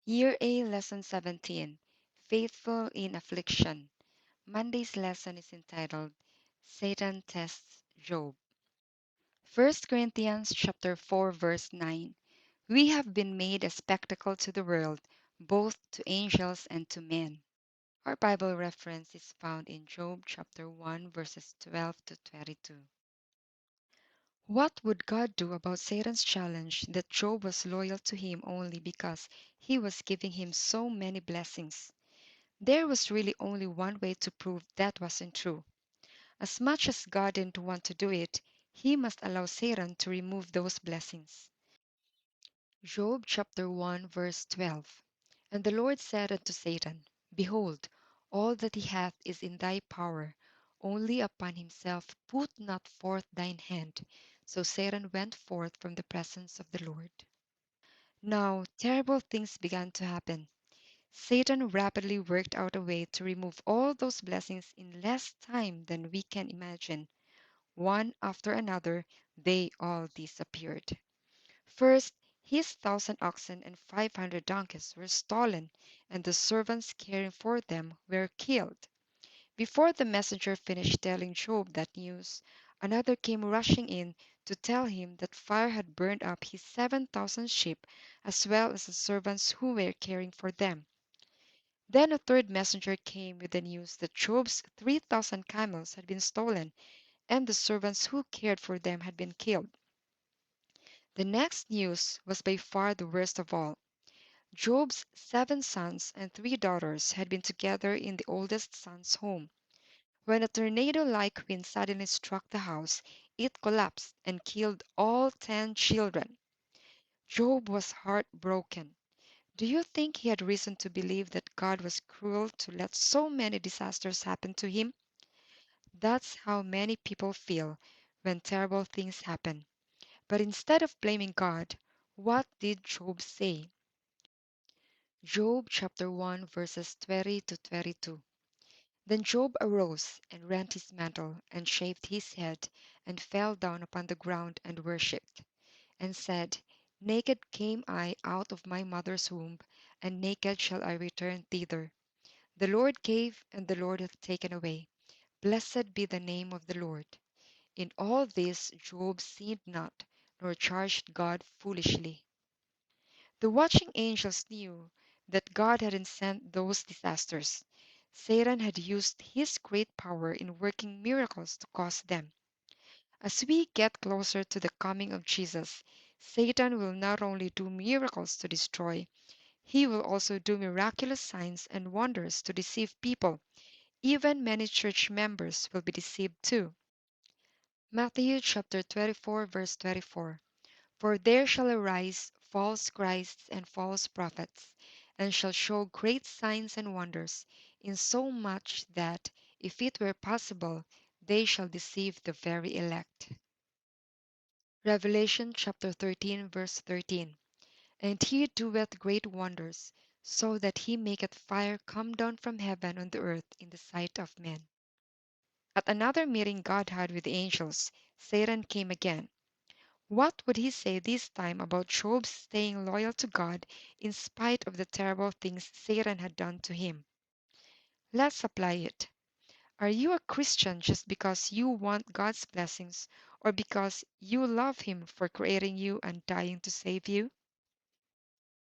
Year A, Lesson 17, Faithful in Affliction. Monday's lesson is entitled Satan Tests Job. 1 Corinthians chapter 4 verse 9. We have been made a spectacle to the world, both to angels and to men. Our Bible reference is found in Job chapter 1 verses 12 to 22. What would God do about Satan's challenge that Job was loyal to him only because he was giving him so many blessings? There was really only one way to prove that wasn't true. As much as God didn't want to do it, he must allow Satan to remove those blessings. Job chapter 1 verse 12. And the Lord said unto Satan, Behold, all that he hath is in thy power, only upon himself put not forth thine hand. So Satan went forth from the presence of the Lord. Now terrible things began to happen. Satan rapidly worked out a way to remove all those blessings in less time than we can imagine. One after another, they all disappeared. First, his 1,000 oxen and 500 donkeys were stolen, and the servants caring for them were killed. Before the messenger finished telling Job that news, another came rushing in to tell him that fire had burned up his 7,000 sheep as well as the servants who were caring for them. Then a third messenger came with the news that Job's 3,000 camels had been stolen and the servants who cared for them had been killed. The next news was by far the worst of all. Job's 7 sons and 3 daughters had been together in the oldest son's home. When a tornado like wind suddenly struck the house, it collapsed and killed all 10 children. Job was heartbroken. Do you think he had reason to believe that God was cruel to let so many disasters happen to him? That's how many people feel when terrible things happen. But instead of blaming God, what did Job say? Job chapter 1 verses 20 to 22. Then Job arose and rent his mantle and shaved his head and fell down upon the ground and worshipped, and said, Naked came I out of my mother's womb, and naked shall I return thither. The Lord gave, and the Lord hath taken away. Blessed be the name of the Lord. In all this Job sinned not, nor charged God foolishly. The watching angels knew that God hadn't sent those disasters. Satan had used his great power in working miracles to cause them. As we get closer to the coming of Jesus, Satan will not only do miracles to destroy, he will also do miraculous signs and wonders to deceive people. Even many church members will be deceived too. Matthew chapter 24 verse 24. For there shall arise false Christs and false prophets, and shall show great signs and wonders, insomuch that, if it were possible, they shall deceive the very elect. Revelation chapter 13 verse 13. And he doeth great wonders, so that he maketh fire come down from heaven on the earth in the sight of men. At another meeting God had with the angels, Satan came again. What would he say this time about Job's staying loyal to God in spite of the terrible things Satan had done to him? Let's apply it. Are you a Christian just because you want God's blessings or because you love Him for creating you and dying to save you?